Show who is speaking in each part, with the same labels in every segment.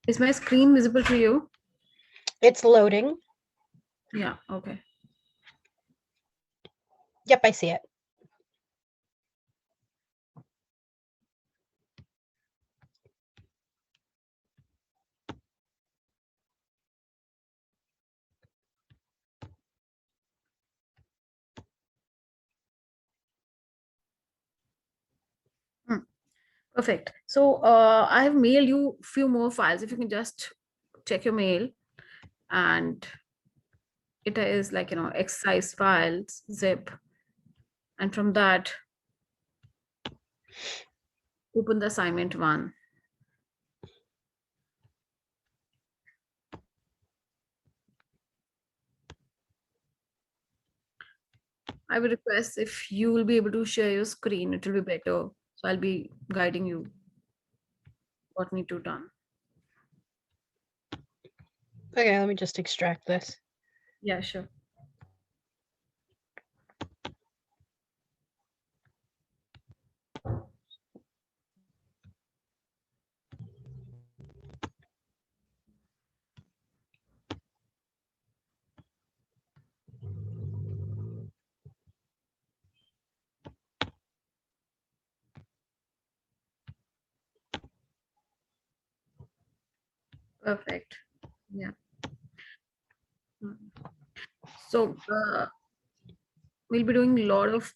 Speaker 1: Is my screen visible to you?
Speaker 2: It's loading.
Speaker 1: Yeah, okay.
Speaker 2: Yep, I see it.
Speaker 1: Hmm. Perfect. So I have mailed you few more files. If you can just check your mail, and it is like, exercise files, zip, and from that, open the assignment one. I would request if you will be able to share your screen, it will be better. So I'll be guiding you what need to done.
Speaker 2: Okay, let me just extract this.
Speaker 1: Yeah, sure. Perfect. Yeah. So we'll be doing a lot of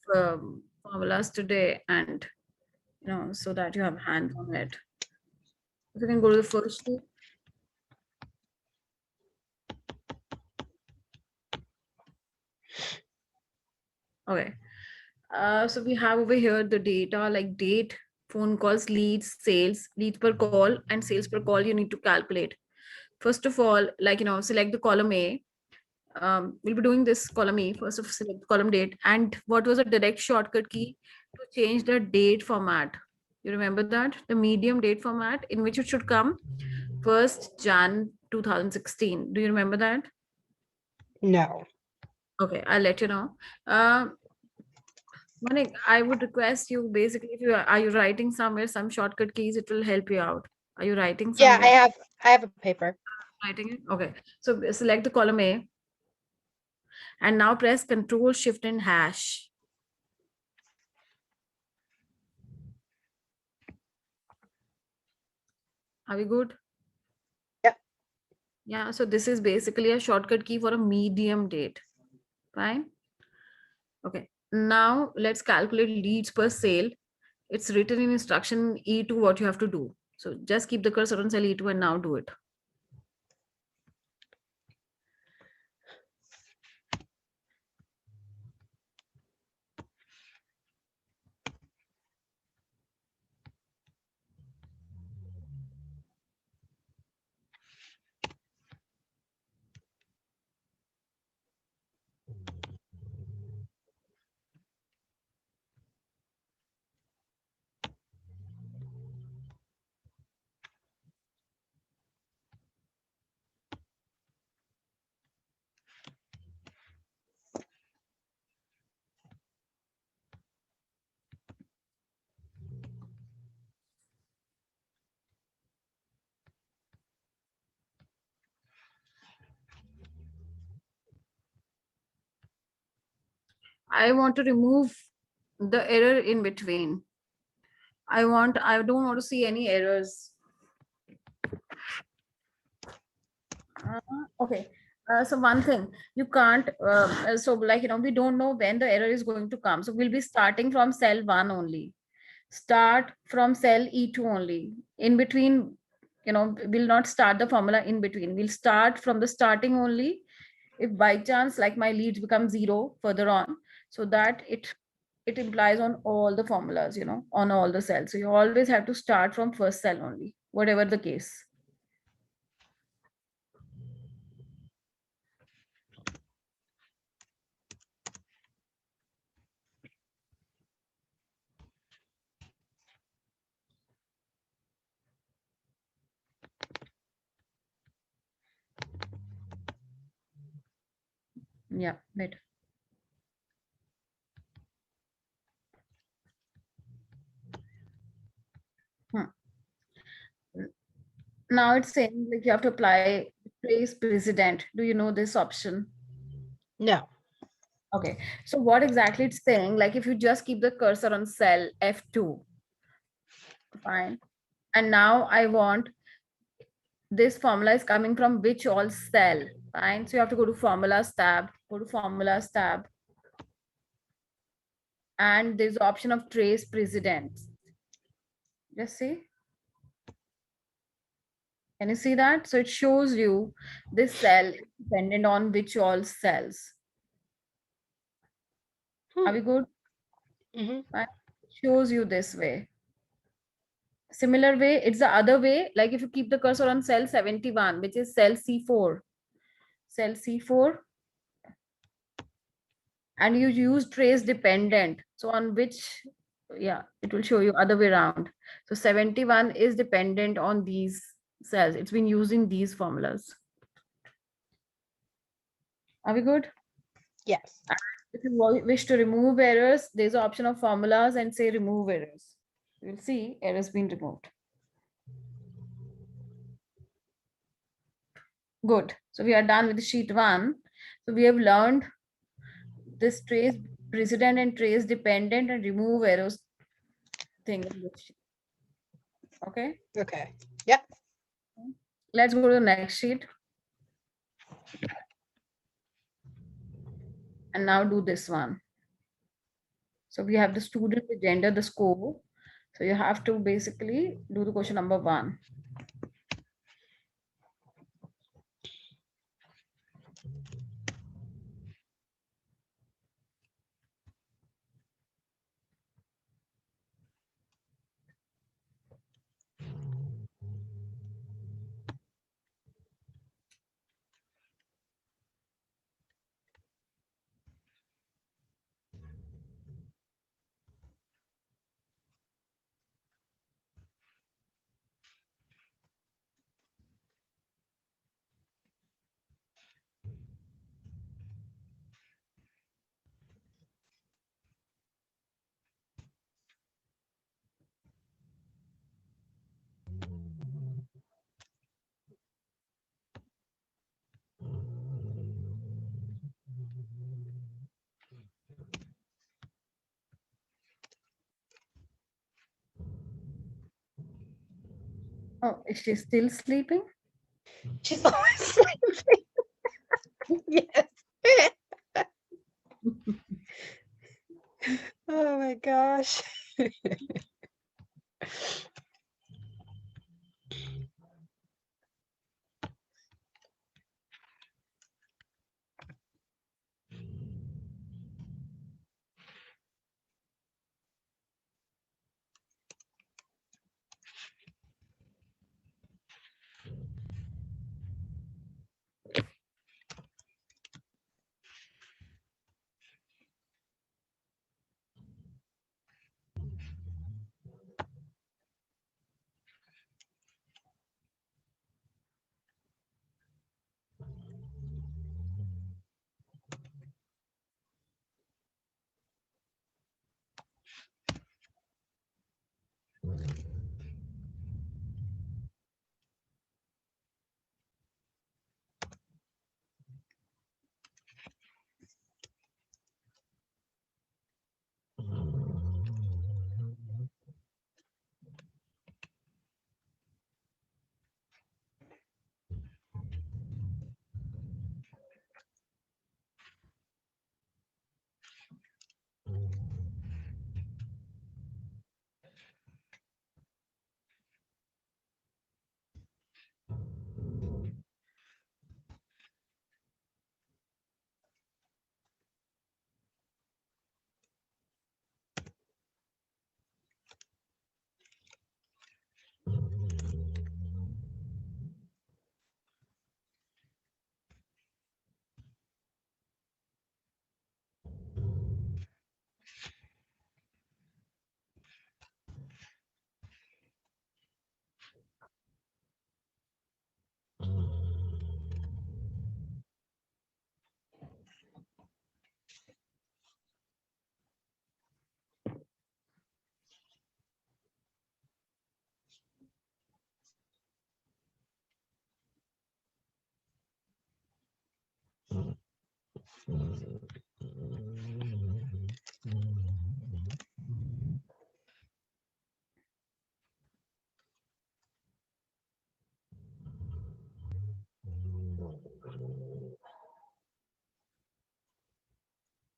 Speaker 1: formulas today, and so that you have hands on it. If you can go to the first sheet. Okay. So we have over here the data like date, phone calls, leads, sales, leads per call, and sales per call you need to calculate. First of all, like, select the column A. We'll be doing this column E. First of select column date. And what was a direct shortcut key to change the date format? You remember that? The medium date format in which it should come 1st Jan 2016. Do you remember that?
Speaker 2: No.
Speaker 1: Okay, I'll let you know. Manik, I would request you basically, if you are you writing somewhere some shortcut keys, it will help you out. Are you writing
Speaker 2: Yeah,
Speaker 1: somewhere?
Speaker 2: I have a paper.
Speaker 1: Writing it? Okay. So select the column A and now press Control Shift and Hash. Are we good?
Speaker 2: Yep.
Speaker 1: Yeah. So this is basically a shortcut key for a medium date. Fine. Okay. Now let's calculate leads per sale. It's written in instruction E2 what you have to do. So just keep the cursor on cell E2 and now do it. I want to remove the error in between. I don't want to see any errors. Okay. So one thing you can't, so like, we don't know when the error is going to come. So we'll be starting from cell one only. Start from cell E2 only. In between, we'll not start the formula in between. We'll start from the starting only. If by chance, like my leads become 0 further on, so that it implies on all the formulas, on all the cells. So you always have to start from first cell only, whatever the case. Yeah, better. now it's saying like you have to apply trace precedent. Do you know this option?
Speaker 2: No.
Speaker 1: Okay, so what exactly it's saying, like if you just keep the cursor on cell F2, fine. And now I want this formula is coming from which all cell, fine. So you have to go to formulas tab, go to formulas tab. And there's the option of trace precedents. Just see. Can you see that? So it shows you this cell is dependent on which all cells. Are we good?
Speaker 2: Mm-hmm.
Speaker 1: Right? It shows you this way. Similar way, it's the other way. Like if you keep the cursor on cell 71, which is cell C4, cell C4, and you use trace dependent. So on which, yeah, it will show you other way around. So 71 is dependent on these cells. It's been using these formulas. Are we good?
Speaker 2: Yes.
Speaker 1: If you wish to remove errors, there's an option of formulas and say remove errors. You'll see errors being removed. Good. So we are done with sheet 1. So we have learned this trace precedent and trace dependent and remove errors thing in this sheet. Okay.
Speaker 2: Okay. Yep.
Speaker 1: Let's go to the next sheet. And now do this one. So we have the student, the gender, the score. So you have to basically do the question number 1. Oh, is she still sleeping?
Speaker 2: She's always sleeping. Yes. Oh my gosh.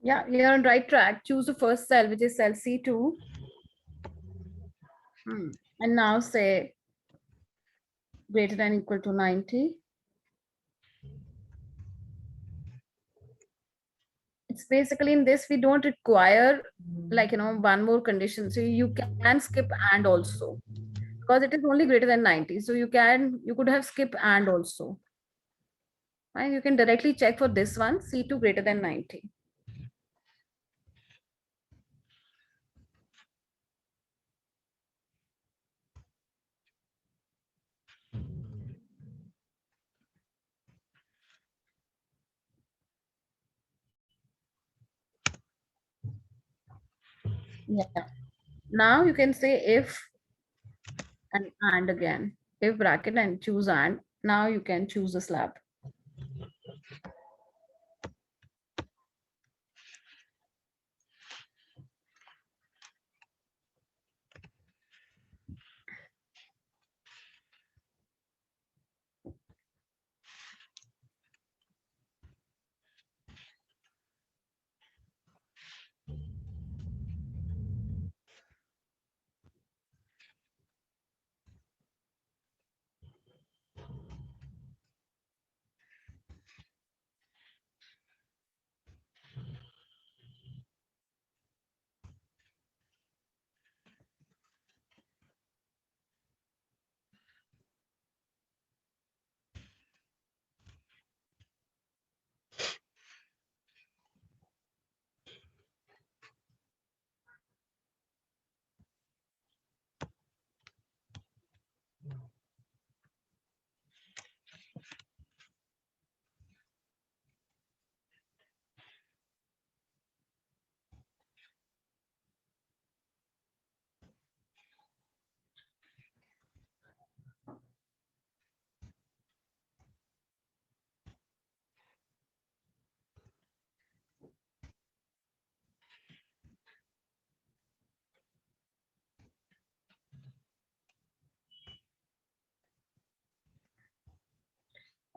Speaker 1: Yeah, you're on right track. Choose the first cell, which is cell C2. And now say greater than equal to 90. It's basically in this, we don't require like, one more condition. So you can skip and also, because it is only greater than 90. So you could have skip and also. Right? You can directly check for this one, C2 greater than 90. Yeah. Now you can say if and again, if bracket and choose and. Now you can choose the slab.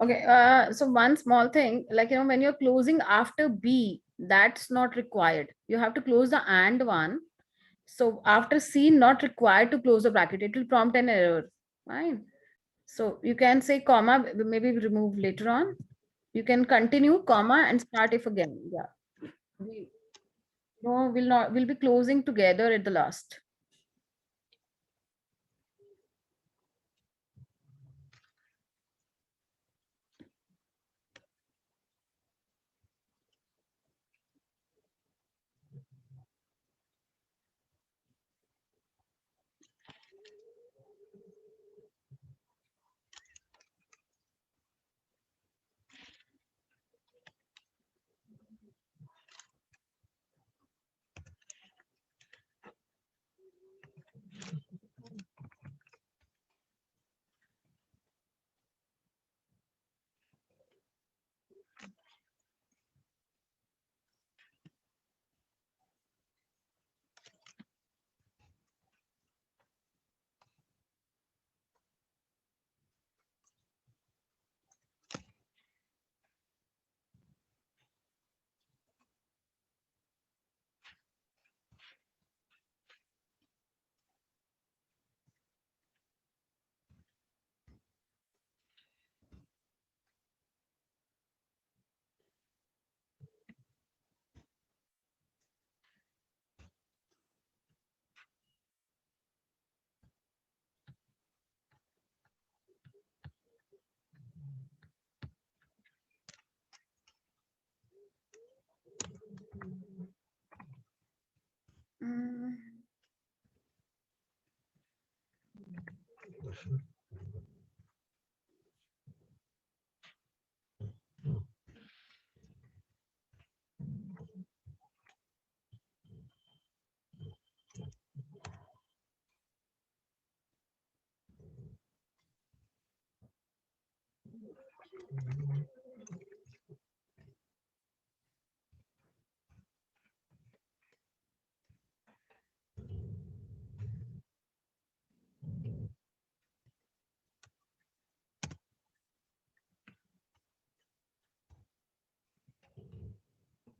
Speaker 1: Okay, so one small thing, like, when you're closing after B, that's not required. You have to close the and one. So after C, not required to close the bracket. It will prompt an error. Fine. So you can say comma, maybe remove later on. You can continue comma and start if again. Yeah. No, will be closing together at the last. Mm.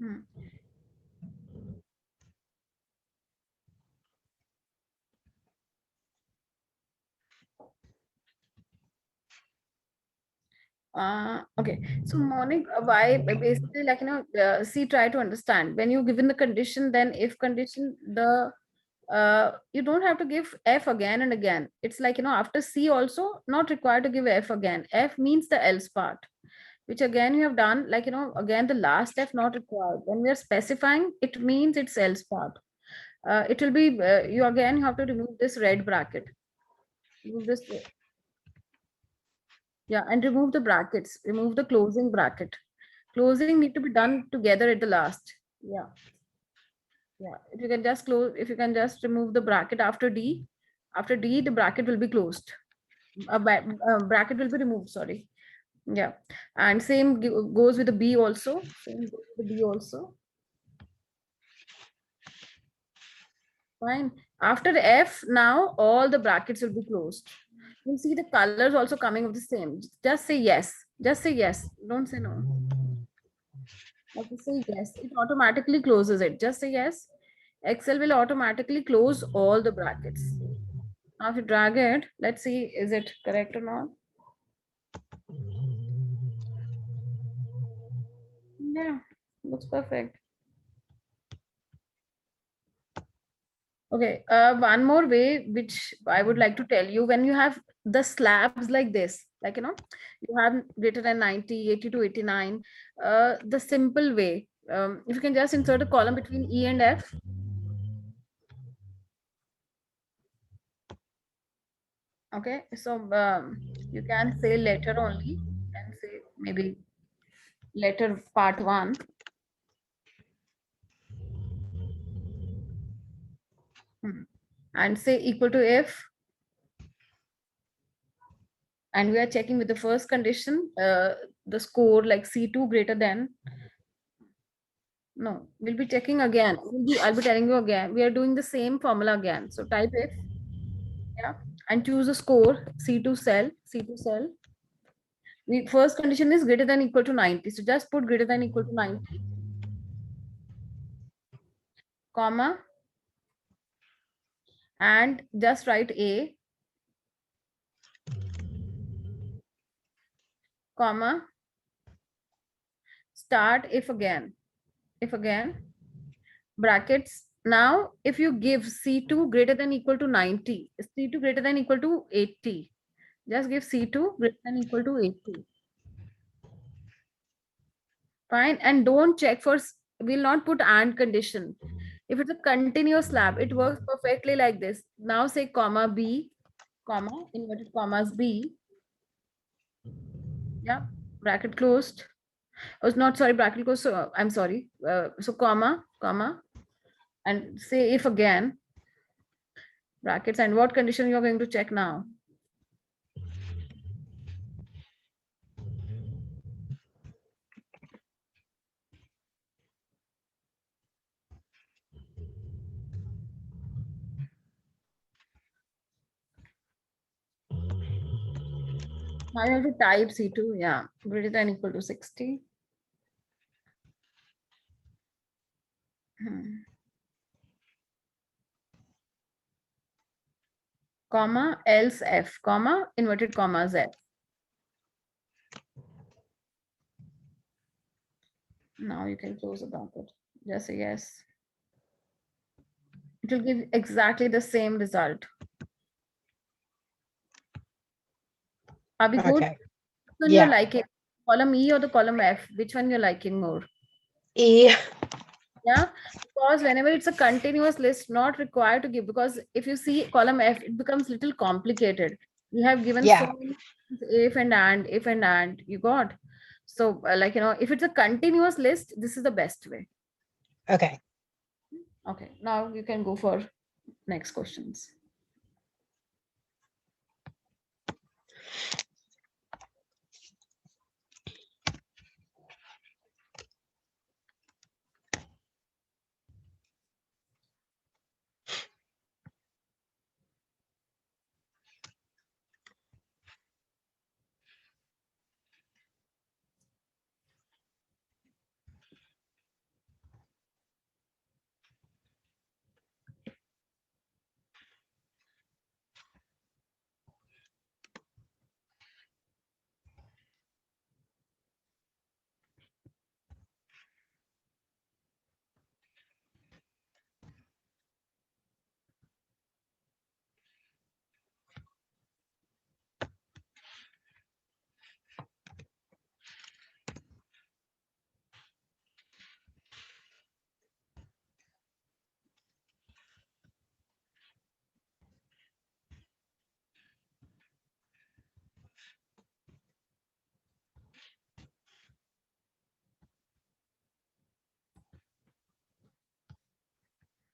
Speaker 1: Hmm. Okay. So morning, why basically like see, try to understand when you given the condition, then if condition the you don't have to give F again and again. It's like after C also not required to give F again. F means the else part, which again you have done like again the last F not required. When we are specifying, it means it's else part. It will be you again have to remove this red bracket. Remove this. Yeah, and remove the brackets. Remove the closing bracket. Closing need to be done together at the last. Yeah, yeah. If you can just close, if you can just remove the bracket after D, the bracket will be closed. Bracket will be removed. Sorry. Yeah, and same goes with the B also. Same goes with the B also. Fine. After F, now all the brackets will be closed. You see the colors also coming of the same. Just say yes. Just say yes. Don't say no. Okay, say yes. It automatically closes it. Just say yes. Excel will automatically close all the brackets. Now if you drag it, let's see, is it correct or not? Yeah, looks perfect. Okay, one more way which I would like to tell you, when you have the slabs like this, like you have greater than 90, 80 to 89, the simple way, if you can just insert a column between E and F. Okay, so you can say letter only, you can say maybe letter part one. And say equal to F, and we are checking with the first condition, the score like C2 greater than, no, we'll be checking again. I'll be telling you again. We are doing the same formula again. So type if, yeah, and choose a score, C2 cell, C2 cell. We first condition is greater than equal to 90. So just put greater than equal to 90, comma, and just write A, comma, start if again, brackets. Now, if you give C2 greater than equal to 90, C2 greater than equal to 80, just give C2 greater than equal to 80. Fine. And don't check for, we'll not put and condition. If it's a continuous slab, it works perfectly like this. Now say comma B, comma, inverted commas B. Yeah, bracket closed. Oh, not sorry, bracket closed. So I'm sorry. So comma, comma, and say if again, brackets, and what condition you're going to check now. Now you have to type C2, yeah, greater than equal to 60. Comma, else F, comma, inverted commas F. Now you can close the bracket. Just say yes. It will give exactly the same result. Are we good?
Speaker 2: Okay.
Speaker 1: Which one you're
Speaker 2: Yeah.
Speaker 1: liking? Column E or the column F? Which one you're liking more?
Speaker 2: E.
Speaker 1: Yeah, because whenever it's a continuous list, not required to give, because if you see column F, it becomes little complicated. You have given so
Speaker 2: Yeah.
Speaker 1: many if and and you got. So like if it's a continuous list, this is the best way.
Speaker 2: Okay.
Speaker 1: Okay, now you can go for next questions.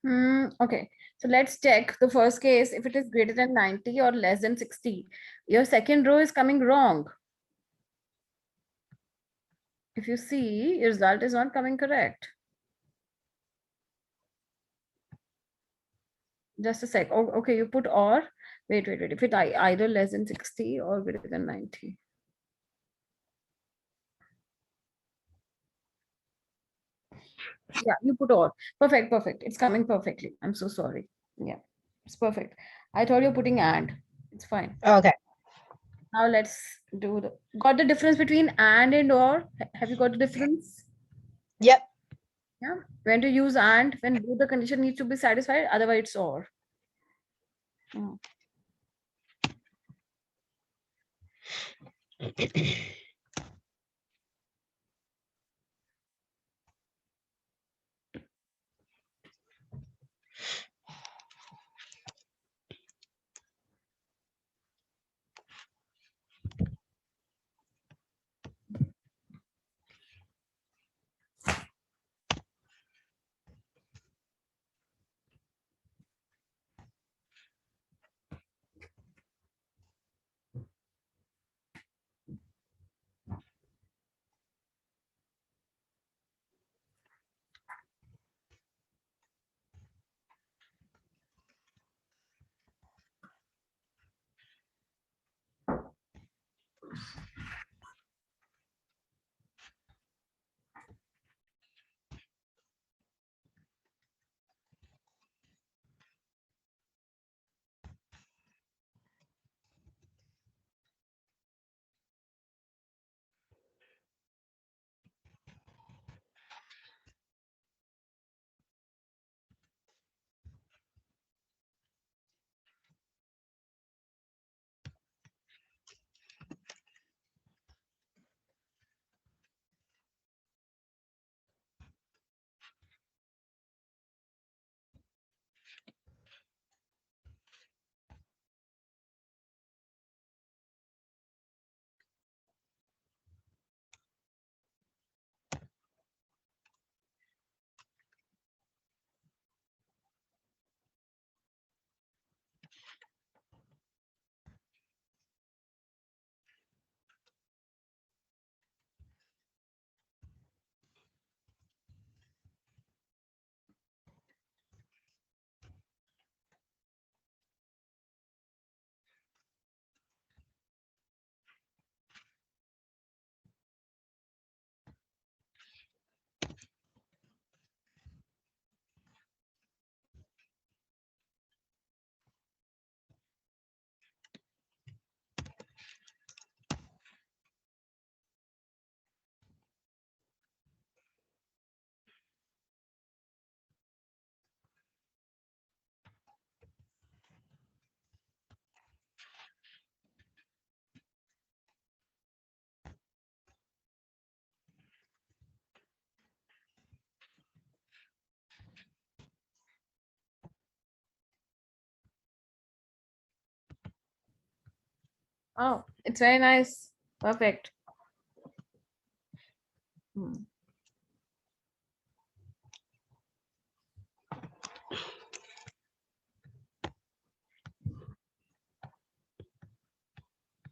Speaker 1: Okay, so let's check the first case. If it is greater than 90 or less than 60, your second row is coming wrong. If you see, your result is not coming correct. Just a sec. Oh, okay, you put or. Wait. If it either less than 60 or greater than 90. Yeah, you put or. Perfect. It's coming perfectly. I'm so sorry. Yeah, it's perfect. I thought you're putting and. It's fine.
Speaker 2: Okay.
Speaker 1: Now let's do the. Got the difference between and or? Have you got the difference?
Speaker 2: Yep.
Speaker 1: Yeah. When to use and, when both the condition needs to be satisfied, otherwise it's or. Hmm. Oh, it's very nice. Perfect. Hmm.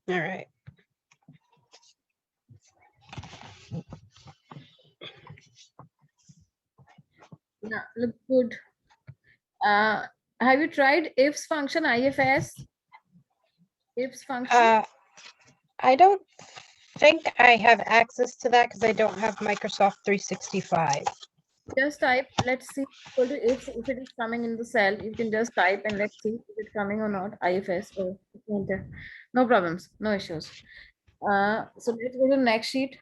Speaker 2: All right.
Speaker 1: Yeah, looks good. Have you tried ifs function, IFS? Ifs function?
Speaker 2: I don't think I have access to that because I don't have Microsoft 365.
Speaker 1: Just type, let's see, equal to ifs, if it is coming in the cell, you can just type and let's see if it's coming or not. IFS, oh, enter. No problems, no issues. So let's go to the next sheet.